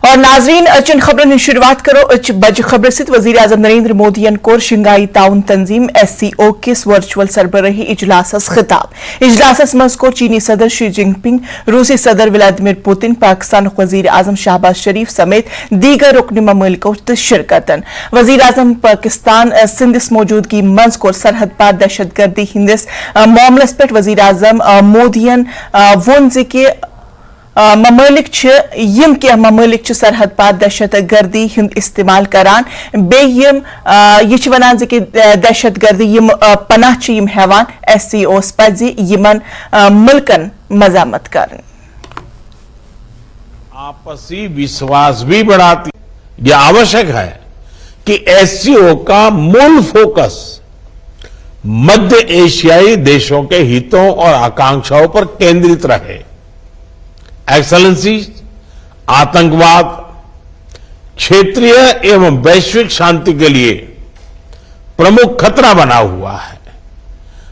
और नाजरीन चंद खबरों की शुरुआत करो बज खबर से वज़ीर आज़म नरेंद्र मोदी कोर शंघाई ताउन तंजीम SCO किस वर्चुअल सरबराही इजलासस खिताब इजलासस मज कोर चीनी सदर शी जिनपिंग रूसी सदर व्लादिमीर पुतिन पाकिस्तान वज़ीर आज़म शहबाज शरीफ समेत दीगर रुकन ममलिको तो शिरकतन वज़ीर आज़म पाकिस्तान सिंधिस मौजूदगी मज कोर सरहद पार दहशत गर्दी हिंदिस मामलस पे वज़ीर आज़म मोदियन वोन कि ममलिक यम क्या ममलिक सरहद पार दहशत गर्दी हिंद इस्तेमाल करान बेयम यह वनान कि दहशत गर्दी यम पनाह यम हेवान SCOs पज़ यमन मुल्कन मजामत करन आपसी विश्वास भी बढ़ाती। यह आवश्यक है कि SCO का मूल फोकस मध्य एशियाई देशों के हितों और आकांक्षाओं पर केंद्रित रहे। एक्सेलेंसी, आतंकवाद क्षेत्रीय एवं वैश्विक शांति के लिए प्रमुख खतरा बना हुआ है।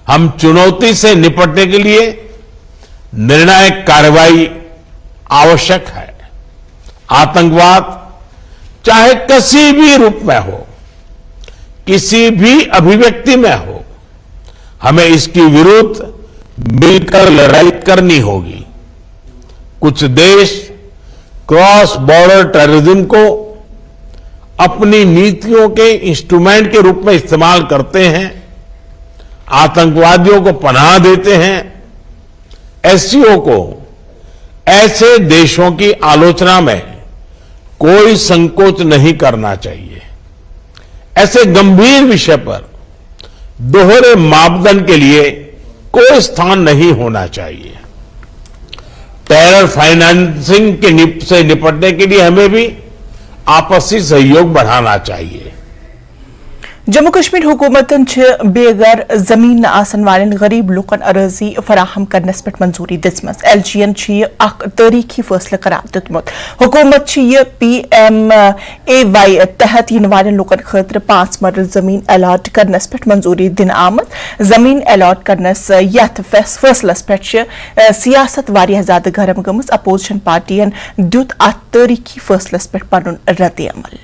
हम चुनौती से निपटने के लिए निर्णायक कार्रवाई आवश्यक है। आतंकवाद चाहे किसी भी रूप में हो, किसी भी अभिव्यक्ति में हो, हमें इसके विरुद्ध मिलकर लड़ाई करनी होगी। कुछ देश क्रॉस बॉर्डर टेररिज्म को अपनी नीतियों के इंस्ट्रूमेंट के रूप में इस्तेमाल करते हैं, आतंकवादियों को पनाह देते हैं। SCO को ऐसे देशों की आलोचना में कोई संकोच नहीं करना चाहिए। ऐसे गंभीर विषय पर दोहरे मापदंड के लिए कोई स्थान नहीं होना चाहिए। टेरर फाइनेंसिंग से निपटने के लिए हमें भी आपसी सहयोग बढ़ाना चाहिए। जम्मू कश्मीर हुकूमतन बेगर जमीन आसन वाले गरीब लुकन अराजी फराहम करनस पे मंजूरी दिसमस। LGN तारीखी फैसला करार दितमुत। हुकूमत PMAY तहत इन वाले लुकन खतर 5 मरल जमीन अलॉट करनस पे मंजूरी दिन आमद। जमीन अलॉट करनस यथ फैसलस पे सियासत वारिया ज्यादा गरम गमस। अपोजिशन पार्टियन दुत अत तारीखी फैसलस पे पनुन रद्द अमल।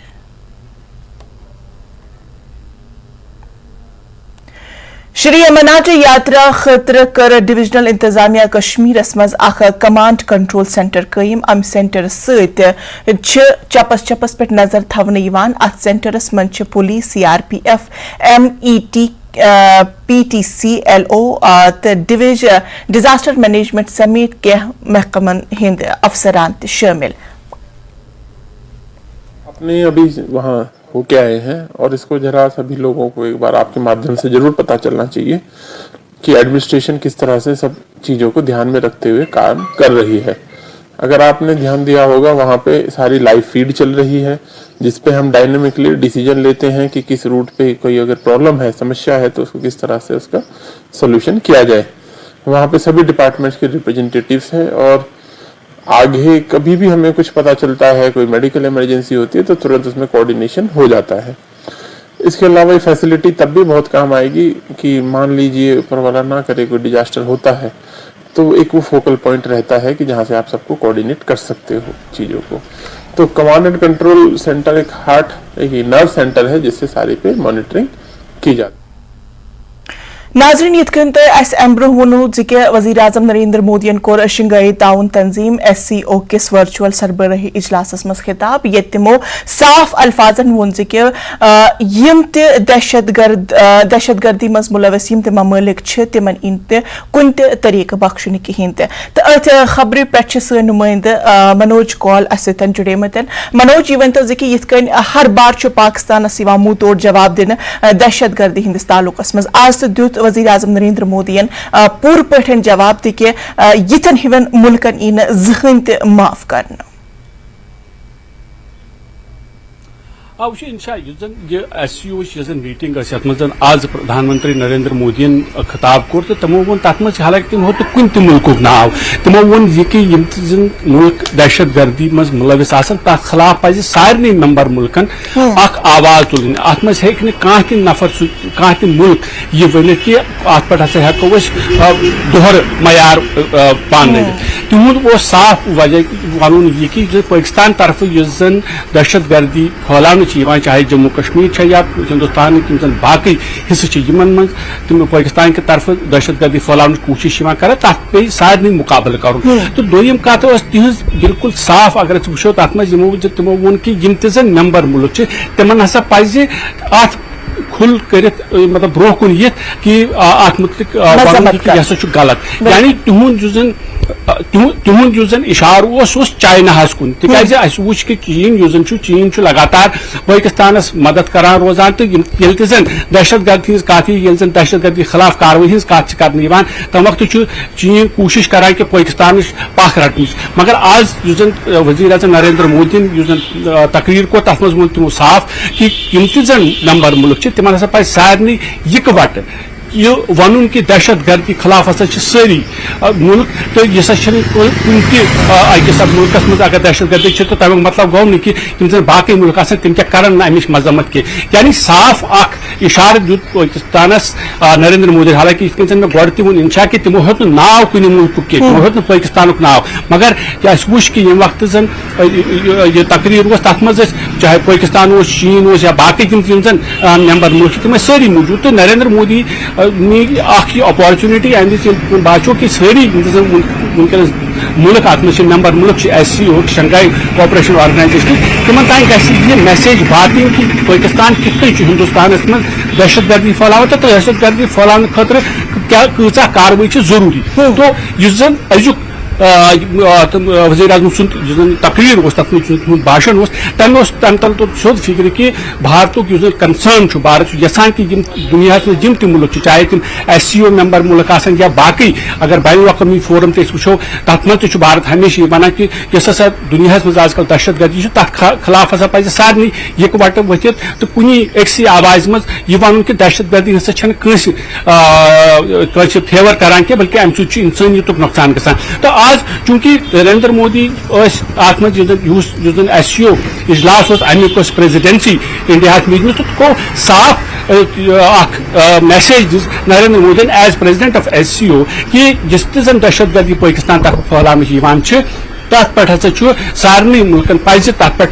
श्री अमरनाथ यात्रा खतर कर डिविजनल इंतजामिया कश्मीर मज कमांड कंट्रोल सेंटर कायम। अम सेंटर सत चपस चपस पे नजर थवन यवान। अत सेंटरस मज police, CRPF, MET, PTC, LO तो डिजास्टर मैनेजमेंट समेत कह महकमन हिंद अफसरान शामिल। अपने अभी वहाँ होके आए हैं और इसको जरा सभी लोगों को एक बार आपके माध्यम से जरूर पता चलना चाहिए कि एडमिनिस्ट्रेशन किस तरह से सब चीजों को ध्यान में रखते हुए काम कर रही है। अगर आपने ध्यान दिया होगा वहाँ पे सारी लाइव फीड चल रही है जिसपे हम डायनेमिकली डिसीजन लेते हैं कि किस रूट पे कोई अगर प्रॉब्लम है, समस्या है तो उसको किस तरह से उसका सोल्यूशन किया जाए। वहाँ पे सभी डिपार्टमेंट्स के रिप्रेजेंटेटिव्स हैं और आगे कभी भी हमें कुछ पता चलता है, कोई मेडिकल इमरजेंसी होती है तो तुरंत उसमें कोऑर्डिनेशन हो जाता है। इसके अलावा ये फैसिलिटी तब भी बहुत काम आएगी कि मान लीजिए ऊपर वाला ना करे कोई डिजास्टर होता है तो एक वो फोकल पॉइंट रहता है कि जहाँ से आप सबको कोऑर्डिनेट कर सकते हो चीजों को। तो कमांड एंड कंट्रोल सेंटर एक नर्व सेंटर है जिससे सारी पे मॉनिटरिंग की जाती है। नाजरीन यथन ब्रो वनो वज़ीर आज़म नरेंद्र मोदी कोर शंघाई ताउन तंजीम SCO किस वर्चुअल सरबराही इजलासस मज खिताब ये तिमो साफ अल्फाजन वोन यम दहशत गर्दी मज मुलवस यम ममलिक तिमन इन कुन तरीक बख्शन कहें तो अथ खबर पे सन नुमाइंद मनोज कॉल अन जुड़ेमत। मनोज यह वन कि हर बार पाकिस्तान मुंह तोड़ जवाब दिन दहशत गर्दी हिंदिस ताल्लुकस मज आज दुत वज़ीर आज़म नरेंद्र मोदी पूर पठन जवाब दि कि यिथन हिवन मुल्कन इन जहन माफ करना। वह इंशा SCO मीटिंग यथ आज प्रधानमंत्री नरेंद्र मोदी खिताब कोर तो तमो वो तथ मज हालांकि तमो तो कुन त मुल्क नाव तमो वो यह कि मुल्क दहशत गर्दी मज मुलविस तथ खिलाफ पज सारे मेंबर मुल्कन आवाज तुल अत मज कह नफर कह मुल्क यह वन कि अत पे हसा हेको दोहर मयार पान तिहुद वो साफ वजह वन यह कि पाकिस्तान तरफ दहशत गर्दी फैलान चाहे जम्मू कश्मीर या हिंदुस्तान बाकी हिस्से मन तम पाकिस्तान के तरफ दहशत गर्दी फैलान कोशिश कर तथ पे सारे मुकाबल कर तो दोम कत तिज बिल्कुल साफ अगर वो तथ मो तमो वोन कि मेंबर मुल्क तिमन हसा पज अत खुल कर मतलब ब्रोह कुन ये कि अत मुतलिक यह गलत यानी तुहुंद इशार चाइना कुन तिकाज वुच कि चीन लगातार पाकिस्तानस मदद करान रोजान तो दहशत गर्दी कत दहशत गर्दी खिलाफ कार्रवाई हज कत कर तम वक्त चीन कोशिश करान कि पाकिस्तान पख रटन मगर आज वजीर आजम नरेंद्र मोदी तकरीर को तथ मज तमो साफ कि मेंबर मुल्क तिमन हसा पे सारे इकवट यह वन कि दहशत गर्दी खिलाफ हसा सारी मुल्क तो यह कुछ मुल्क मज अगर दहशत गर्दी तो तमें मतलब गो न कि बाकी मुल्क तम क्या कर अमिश मजम्मत की यानी साफ इशार दुत पाकिस्तानस नरेंद्र मोदी हालांकि मे गो तुन इंशा कि तमो हेत नाव कुन मुल्क की तमो हेत पाकिस्तान नाव मगर वो कि ये वक्त यह तकरीर तथ मज चाहे पाकिस्तान चीन या बाकी मेंबर मुल्क तम सारी मौजूद तो नरेंद्र मोदी अपॉर्चुनिटी अमे बाचो कि सारी वनकस मुल्क अत मेंबर मुल्क SCO शंघाई कोऑपरेशन ऑर्गेनाइजेशन तिमन तान गह मैसेज वातन कि पाकिस्तान कित हिंदुस्तान मज दहशत गर्दी फैलाव तो दहशत गर्दी फैलाने खतर क्या कचा कार्रवाई जरूरी तो अजुक वज़ीर आज़म सुन तकरीर तथ भाषण तमें तल तो सोद फिक्र कि भारत कंसर्न भारत यसान कि दुनिया में जिम तम मुल्क चाहे तम SCO मेंबर मुल्क या बाकी अगर बैन अवी फोरम वो तथ मज भारत हमेशा वन कि हसा दुनिया मज आजकल दहशत गर्दी तथ खिलाफ हसा पे सारे इकवट वथित तो कुन अक्सी आवाज मज यह वन कि दहशत गर्दी हसा फेवर करान कि बल्कि अम इंसानियत नुकसान ग तो आज चूंकि नरेंद्र मोदी अत मज SCO इजलास अमुक प्रेसिडेंसी इंडिया मीटिंग तो गो साफ message this Narendra Modi as president of SCO कि जिस दहशत गर्दी पाकिस्तान तरफ फैलान तथ पे हसा सारे मुल्कन पज तथ पे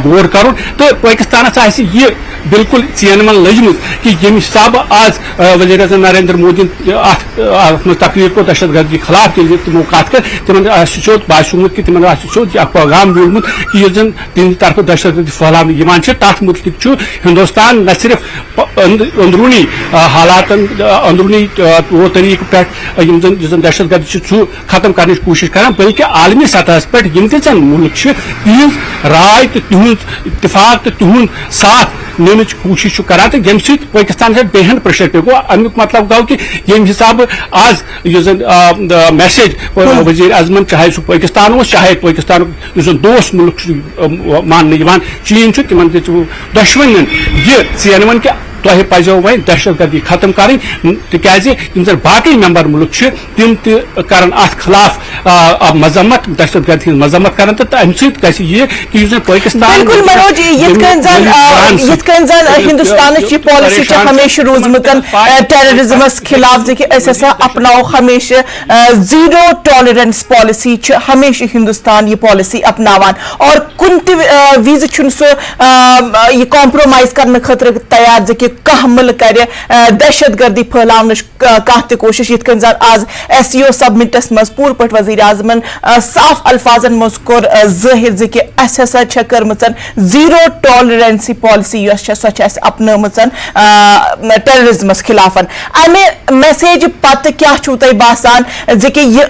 गौर कर तो पाकिस्तान यह बिल्कुल चेन मन लजमत कि ये हिसाब आज वज़ीर आज़म नरेंद्र मोदी तकरीर को दहशत गर्दी खिलाफ तमो कत कर तिमन सोद बासूमुत कि तिमन सोद पैगाम बोलमुत कि यह तिहद तरफ दहशत गर्दी फैलान तथ मुतलिक हिंदुस्तान न सिर्फ अंदरूनी हालात अंदरूनी तौर तरीक पे दहशत गर्दी खत्म करने की कोशिश कर बल्कि आलमी सतह पे मुल्क तिहज राय तो तिहद इतफाक तो तिहद साथ नीन कोशिश कर यम पाकिस्तान बेहन प्रेशर पे गो अमुक मतलब गो कि ये हिसाब आज मैसेज वज़ीर आज़मन चाहे सह पाकिस्तान चाहे पाकिस्तान दोस्त मुल्क मान चीन तिमन दशवन यह चेन वन कि तुह पो वो दहशत गर्दी खत्म कर तिकाज बाकी मेंबर मुल्क तम कर खिलाफ मजम्मत दहशत गर्दी मजम्मत कर तो अम यह कि पाकिस्तान बिल्कुल मनोज हिंदुस्तान की पॉलिसी हमेशा रोजमत टेररिज्मस खिलाफ हसा अपनाओ हमेशा जीरो टॉलरेंस पॉलिसी हमेशा हिंदुस्तान यह पॉलिसी अपनावान और कुन विज सह कॉम्प्रोमाइज करने खतर तैयार कि कह मुल्क कर दहशत गर्दी फैलान कह कोशिश ये आज SCO सबमिटस मज पूर पे वज़ीर आज़मन साफ अल्फाजन मज कोर ज़ाहिर कि अस हसा कर्म जीरो टॉलरेंसी पॉलिसी सो अपन टेररिज्मस खिलाफ अमे मैसेज पत क्या तुम बासान कि यह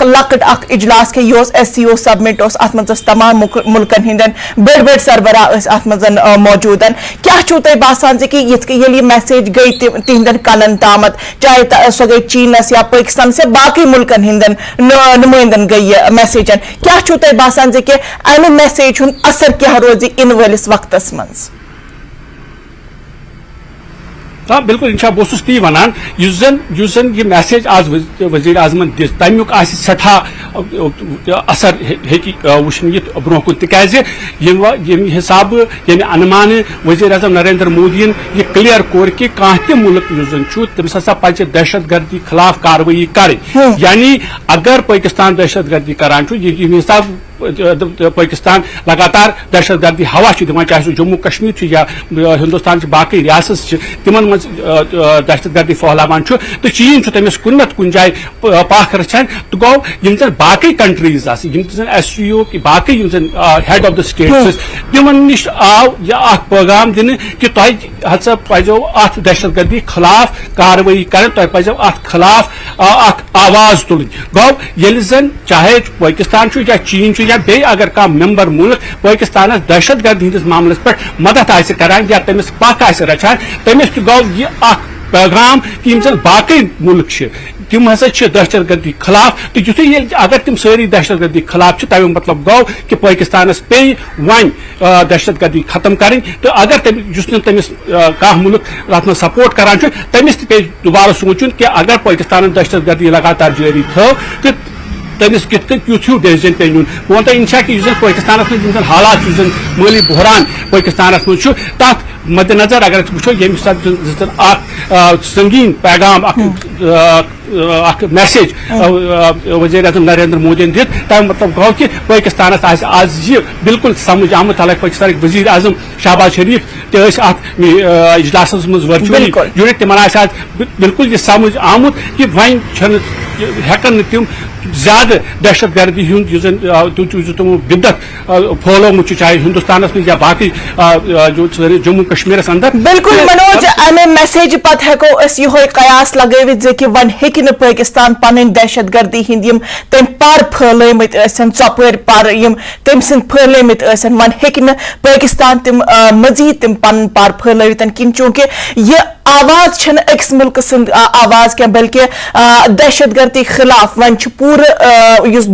लकट इजलास के यह SCO सबमिट अत मज तमाम मुल्कन हिंदन बड़ बड़ सरबराह अत मज मौजूद क्या तुम बासान कि ये मैसेज गई तिहदन कलन तामत चाहे सो गई चीनस या पाकिस्तान या बाकी मुल्कन हिंदन नुमाइंदन गई मैसेजन क्या तुम बासान कि अमे मैसेज असर क्या रोज इन वलिस वक्तस मज हाँ बिल्कुल इंशा बह ती वनान युस जन यह मैसेज आज वजीर आजमन दिस तमिक सठा असर वुचन यित ब्रोह कुन तिकाज यम हिसाब यम अनुमान वजीर आजम नरेंद्र मोदी यह क्लियर कोर कि कह त मुल्क युस जन छु तमिस हसा पज दहशत गर्दी खिलाफ कार्रवाई कर यानी अगर पाकिस्तान दहशत गर्दी करान छु यम हिसाब पाकिस्तान लगातार दहशत गर्दी हवा दिवान चाहे सह जम्मू कश्मीर या हिंदुस्तान बाकी रियासत तिमन मज दहशत गर्दी फहलावान तो चीन तमिस कुन नत कुन जाए पाख रचान तो गो यम बाकी कंट्रीज SCO की बाकी हेड ऑफ द स्टेट्स तिमन निश आव यह पैगाम दिन कि तुम हसा पजो अत दहशत गर्दी खिलाफ कार्रवाई कर तुम पजो अत खिलाफ आवाज तुल गो ये जन चाहे पाकिस्तान या चीन या बे अगर कह मेंबर मुल्क पाकिस्तान दहशत गर्दी हंदिस मामलस पे मदद करान या तमिस पख रचान तमिस गो यह पैगाम कि बाकी मुल्क तिम हसा दहशत गर्दी खिलाफ तो युथे अगर तिम सारी दहशत गर्दी खिलाफ तमें मतलब गो कि पाकिस्तान पे वन दहशत गर्दी खत्म करें तो अगर तमिस कह मुल्क अत सपोर्ट करान तमिस पे दोबारा सोचुन कि अगर पाकिस्तान दहशत गर्दी लगातार जारी थो तो तमिस कित यूथ डिसीजन पे नुन बह वन इंशा कि पाकिस्तान मज हालात माली बहरान पाकिस्तान मज तथ मद्देनजर अगर वो ये संगीन पैगाम मैसेज वज़ीर आज़म नरेंद्र मोदी दित तम मतलब गो कि पाकिस्तान आज यह बिल्कुल समझ आमुत हालांकि पाकिस्तान वज़ीर आज़म शहबाज शरीफ इजलास मज वर्चुअली यूनिट तिमन आज बिल्कुल यह समझ आमुत कि वन हेकन तिम ज्यादा दहशत गर्दी तुम बिदत फहलोमुत चाहे हिंदुस्तान में या बाकी जो जम्मू कश्मीर अंदर बिल्कुल मनोज अमे मैसेज पत हेको अस यह कयास लगवित जे कि वन हेकि न पाकिस्तान पन दहशत गर्दी हिंद तम पर फहलमित चपर पर तम सद फहलमित वन हेकि न पाकिस्तान तम मजीद तम पन पर फहलवित किन चूंकि यह आवाज छन अक्स मुल्क सद आवाज क्या बल्कि दहशत गर्दी खिलाफ वन पूर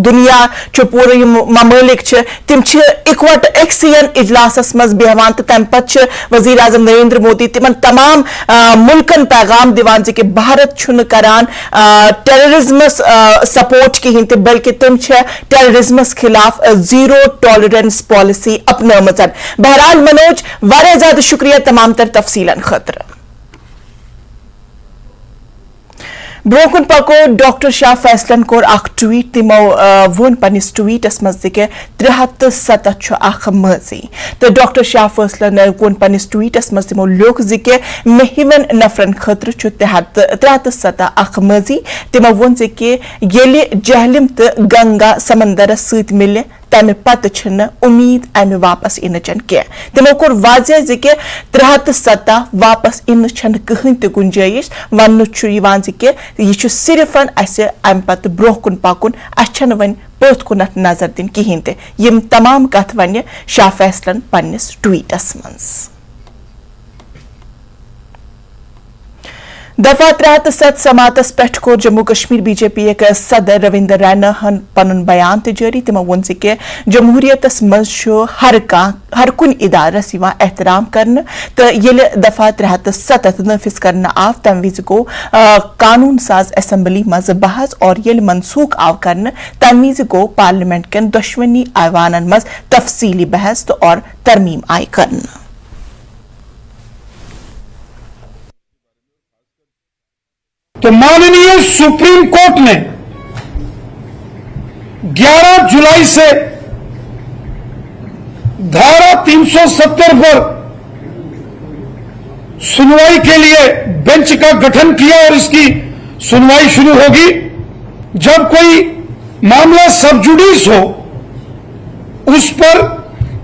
दुनिया पूरे ममालिक तिम इकवट अक्सियन इजलास मज बेहवान तो तम पे वजीर आजम नरेंद्र मोदी तिमन तमाम मुल्कन पैगाम दिवान कि भारत छुन करान टेररिज्मस सपोर्ट कहें तो बल्कि तम टेररिज्मस खिलाफ जीरो टॉलरेंस पॉलिसी अपनामच। बहरहाल मनोज वारिया ज्यादा शुक्रिया तमाम तर तफसीलन खतर। ब्रोकन पको डॉक्टर शाह फैसलन कोर अख ट्वीट तिमो वोन पनिस ट्वीटस मज कि 307 मजी तो डॉक्टर शाह फैसलन वोन पनिस ट्वीटस मज तिमो लोक कि महिवन नफरन खतर 307 मजी तिमो वोन कि येले जहलिम तो गंगा समंदर सत मिले तम पत उम्मीद अमे वापस इन कह तमो कोर वाजह कि 307 वापस इन कहीं तो गुंजाइश वन कि यह सिर्फ अम पत ब्रोह कुन पकुन अन वन पथ कुन नजर दिन कहें यम तमाम कथ वन शाह फैसलन पन्निस ट्वीटस मज। दफा 307 समातस पे कोर जम्मू कश्मीर बीजेपी सदर रविंदर रैना हन पनुन बयान जारी तमो वोन कि जमहूरियतस मज हर कुन इदारस एहतराम करन तो ये दफा 307 नफिज करना आव तम विज गो कानून साज असम्बली मज बहस और ये मनसूख आव करन तम विज गो पार्लियामेंट कन दुश्मनी ऐवानन मज तफसीली बहस तो और तरमीम आय करन। तो माननीय सुप्रीम कोर्ट ने 11 जुलाई से धारा 370 पर सुनवाई के लिए बेंच का गठन किया और इसकी सुनवाई शुरू होगी। जब कोई मामला सब जुडिस हो उस पर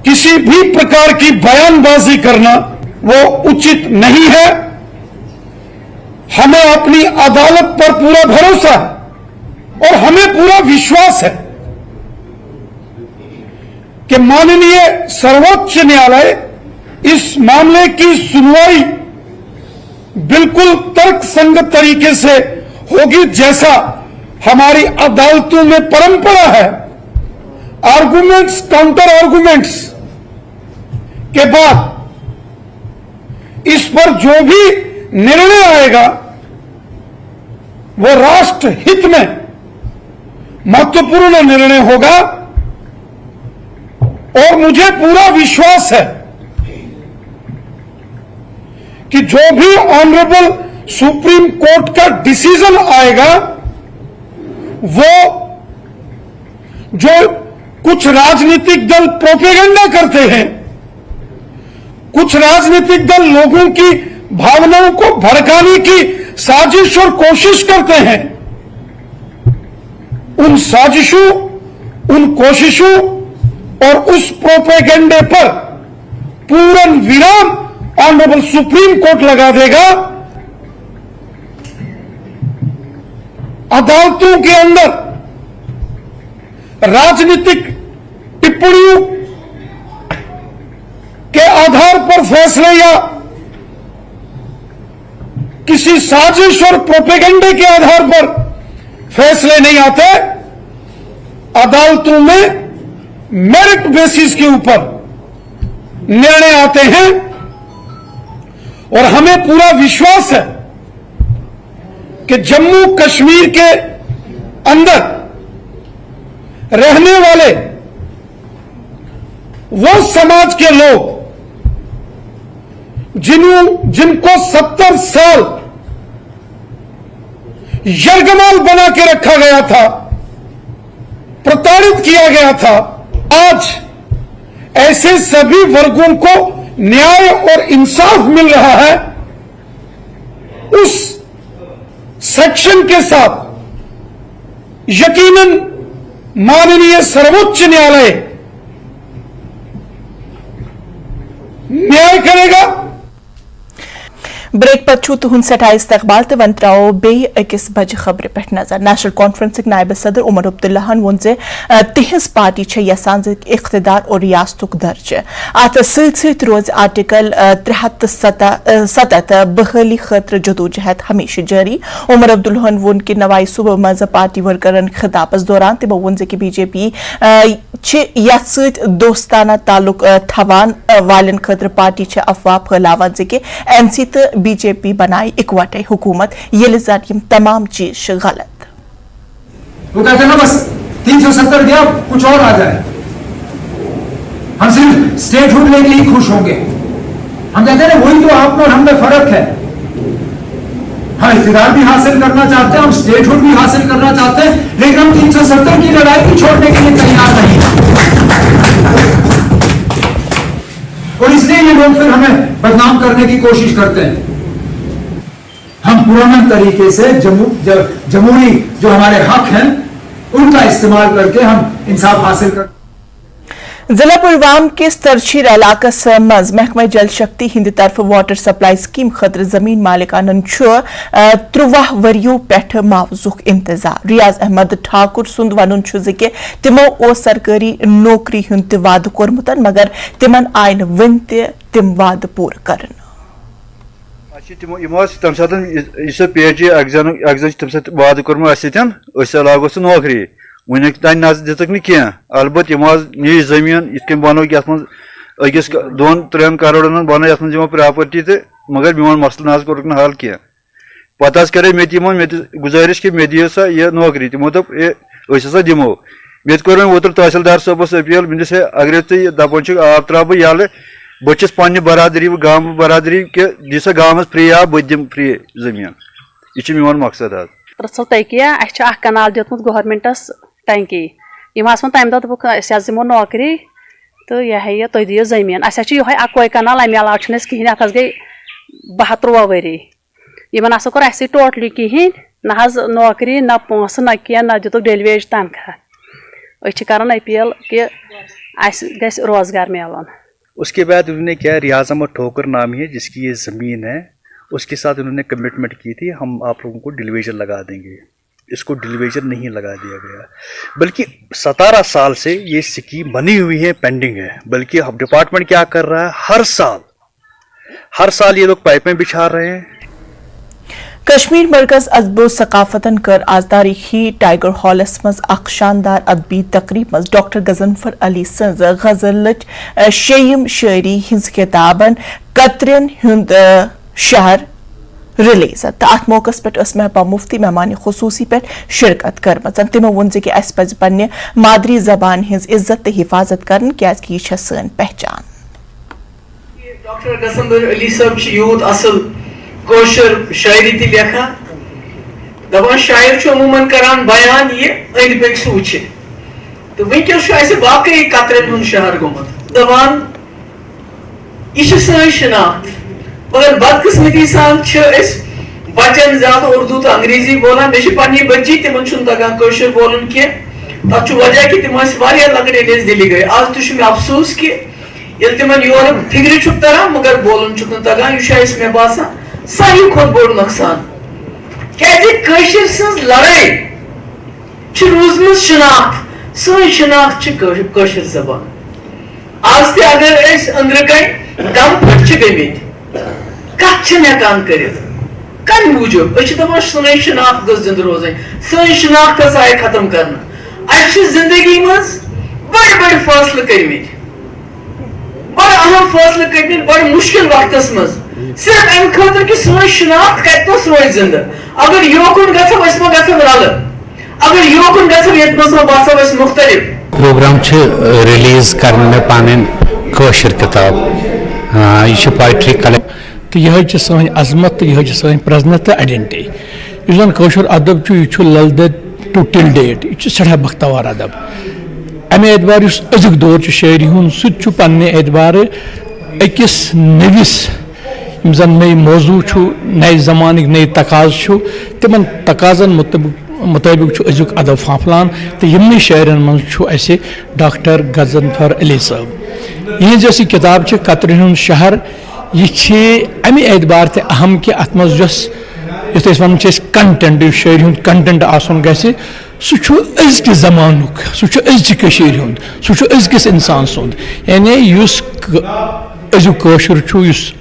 किसी भी प्रकार की बयानबाजी करना वो उचित नहीं है। हमें अपनी अदालत पर पूरा भरोसा है और हमें पूरा विश्वास है कि माननीय सर्वोच्च न्यायालय इस मामले की सुनवाई बिल्कुल तर्कसंगत तरीके से होगी, जैसा हमारी अदालतों में परंपरा है। आर्गुमेंट्स काउंटर आर्गुमेंट्स के बाद इस पर जो भी निर्णय आएगा वो राष्ट्र हित में महत्वपूर्ण निर्णय होगा और मुझे पूरा विश्वास है कि जो भी ऑनरेबल सुप्रीम कोर्ट का डिसीजन आएगा वो जो कुछ राजनीतिक दल प्रोपेगेंडा करते हैं, कुछ राजनीतिक दल लोगों की भावनाओं को भड़काने की साजिश और कोशिश करते हैं, उन साजिशों, उन कोशिशों और उस प्रोपेगेंडे पर पूर्ण विराम ऑनरेबल सुप्रीम कोर्ट लगा देगा। अदालतों के अंदर राजनीतिक टिप्पणियों के आधार पर फैसले या किसी साजिश और प्रोपेगेंडे के आधार पर फैसले नहीं आते। अदालतों में मेरिट बेसिस के ऊपर निर्णय आते हैं और हमें पूरा विश्वास है कि जम्मू कश्मीर के अंदर रहने वाले वो समाज के लोग जिनको 70 साल यरगमाल बना के रखा गया था, प्रताड़ित किया गया था, आज ऐसे सभी वर्गों को न्याय और इंसाफ मिल रहा है। उस सेक्शन के साथ यकीनन माननीय सर्वोच्च न्यायालय न्याय करेगा। ब्रेक पछु तुहन सटाई इस्तकबाल तो वन त्रो बे अकिस बज खबर पे नजर। नेशनल कॉन्फ्रेंस नायब सदर उमर अब्दुल्लाहन वोन जे तिहज पार्टी यसान इख्तिदार और रियासतुक दर्ज अत सत रोज आर्टिकल 370 बहाली खतर जदोजहद हमेशा जारी। उमर अब्दुल्लाहन वोन कि नवाई सुबह मज पार्टी वर्करन खिताबस दौरान तमो वोन जे कि बीजेपी यथ सत दोस्ताना ताल्लुक थवान वालन खतर पार्टी अफवाह फैलावान जे कि एनसी तो बीजेपी बनाई इकवटे हुकूमत ये लिजात तमाम चीज गलत। वो कहते ना बस 370 दिया कुछ और आ जाए, हम सिर्फ स्टेटहुड लेके ही खुश होंगे। हम कहते हैं वही तो आप में और हम में फर्क है। हम इख्तिदार भी हासिल करना चाहते हैं, हम स्टेटहुड भी हासिल करना चाहते हैं, लेकिन हम 370 की लड़ाई भी छोड़ने के लिए तैयार नहीं। और इसलिए ये लोग फिर हमें बदनाम करने की कोशिश करते हैं। हम पुराने तरीके से जमहूरी जो हमारे हक हैं उनका इस्तेमाल करके हम इंसाफ हासिल कर। जिला पुलवाम के तरशीर इलाकस मज महकमा जल शक्ति हिंद तरफ वाटर सप्लाई स्कीम खतर जमीन मालिकानन 13 वरियों पे मुआवजुक इंतजार। रियाज अहमद ठाकुर सुंद वन कि तिमो सरकारी नौकरी हुंद वाद कोरमुत मगर तिमन आय वन तिम वाद पूर कर। तम सात पीएचडी एग्जाम तम सात वाद कोर्मुत लागो सह नौकरी वन तान नजर दितक नी अलबत् नी जमीन इत बनो कि अकिस 2-3 करोड़न बनो ये प्रॉपर्टी तो मगर मोन मसल ना कोर्क न हल कह। पत करे मे गुजारिश कि मे दियो सा यह नौकरी। तमो दप हसा दिमो। मे कोर ओतर तहसीलदार सबस अपील मिस अगर तुम दपान आब त्रा बह यल बस पे बरादरी गाँव बरादरी के दिसा गाँव फ्री आब बह दिम फ्री जमीन। यह मोन मकसद आज प्रसल तकिया अह कनाल दितमुत गवर्नमेंटस टंकी तम दह दोक दिमो नौकरी तो यह तुम दियो जमीन अस ये अकोई कनाल अमे अलाव कहें अत गई 72 वरी इन कोर अस टोटली कहें ना नौकरी ना पोस ना कह ना दितुक डेलीवेज तनख्वाह। कर अपील कि अस गस रोजगार मिलन। उसके बाद उन्होंने क्या रियाज अहमद ठोकर नाम है जिसकी ये ज़मीन है, उसके साथ उन्होंने कमिटमेंट की थी हम आप लोगों को डिलीवेजन लगा देंगे। इसको डिलीवेजन नहीं लगा दिया गया, बल्कि 17 साल से ये स्कीम बनी हुई है, पेंडिंग है। बल्कि अब डिपार्टमेंट क्या कर रहा है, हर साल ये लोग पाइपें बिछा रहे हैं। कश्मीर मरकज अदब सकाफतन कर आज तारीखी टाइगर हॉलस मज अख शानदार अदबी तकरीब मज डॉक्टर गजनफर अली सज गजल शेयम शायरी हिंज किताबन कतरन हुंद शहर ریلیز تو ات موقع پہ محبوبہ مفتی مہمان خصوصی پہ شرکت کرم تمو ون کہ اس پہ پنہ مادری زبان ہز عزت تو حفاظت کرن کیازکہ یہ سن پہچان. ڈاکٹر گسمبر علی صاحب یوت اصل کوشر شاعری تہ لیکھان دپان شاعر عموماً کران بیان یہ اند پک سوچ تو ونکس واقعی قطرن ہند شہر گومت دپان یہ سن شناخت مگر بدقسمتی سان بچن زیادہ اردو تو انگریزی بولان مے پنہ بچی تمن تگان کوشر بولن کی تک وجہ کہ تم لکٹ یل دلی گئی آج تہ افسوس کہ یل تمن یور فکر تران مگر بولن تگان یہ مے باسان ساروی کھت بوڑ نقصان کیازِ سن لڑائی روزم شناخت سن شناخت کٲشِر زبان آج تہ اگر أندرٕ کَنۍ دم پھٹ گٔمٕتۍ کتھ چھِنہٕ ہٮ۪کان کٔرِتھ کمہِ موٗجوٗب أسۍ چھِ دپان سٲنۍ شناخت گٔژھ زِندٕ روزٕنۍ سٲنۍ شناخت ہسا آیہِ ختم کرنہٕ اَسہِ چھِ زندگی منٛز بڑِ بڑِ فٲصلہٕ کٔرمٕتۍ بڑٕ اہم فٲصلہٕ کٔرمٕتۍ بڑٕ مُشکِل وقتس منٛز صرف امہِ خٲطرٕ کہِ سٲنۍ شناخت کتنس روزِ زندٕ اگر یوکُن گژھو أسۍ ما گژھو رلہٕ اگر یوکُن گژھو ییٚتہِ منٛز ما باسو أسۍ مُختلف. پروگرام ریلیز کرنے میں پان کوشر کتاب یہ پوئٹری کلیکٹ تو یہ سن عظمت تو یہ سن پرزنت تو آئیڈینٹی اس زن کوشر ادب یہ Lal Ded to till date یہ سٹھا بختوار ادب امہ اعتبار اس ازیک دور شاعری ہند سہ پنہ اعتبار اکس نوس یم زن نئی موضوع نئے زمانک نئی تقاض تمن تقاضن مطابق ازیک ادب پھانپلان تو یمنی شاعرن من اسہ ڈاکٹر غضنفر علی صاحب یہ جیسی کتاب قطرن ہند شہر یہ امہ اعتبار تہ اہم کہ ات مز یت ون کنٹینٹ شاعری ہند کنٹینٹ آسن گژھِ سہ ازکہ زمانک سہ ازچہ ہند سہ ازکس انسان سند یعنی اس ازیک کوشر اس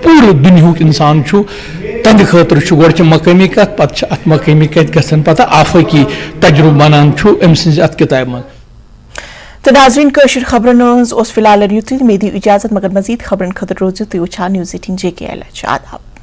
پورٕ دُنیاہُک انسان تہندِ خٲطرٕ چھُ گۄڈٕ چھِ مقٲمی کتھ پتہٕ چھِ اتھ مقٲمی کتھ گژھان پتہٕ آفٲقی تجربہٕ بنان أمۍ سٕنٛزِ اتھ کتابہِ منٛز. تو ناظرین کٲشِر خبرن فی الحال یُتُے مےٚ دِیِو اجازت مگر مزید خبرن خٲطرٕ روزِو تُہۍ وٕچھان News 18 JKL. آداب.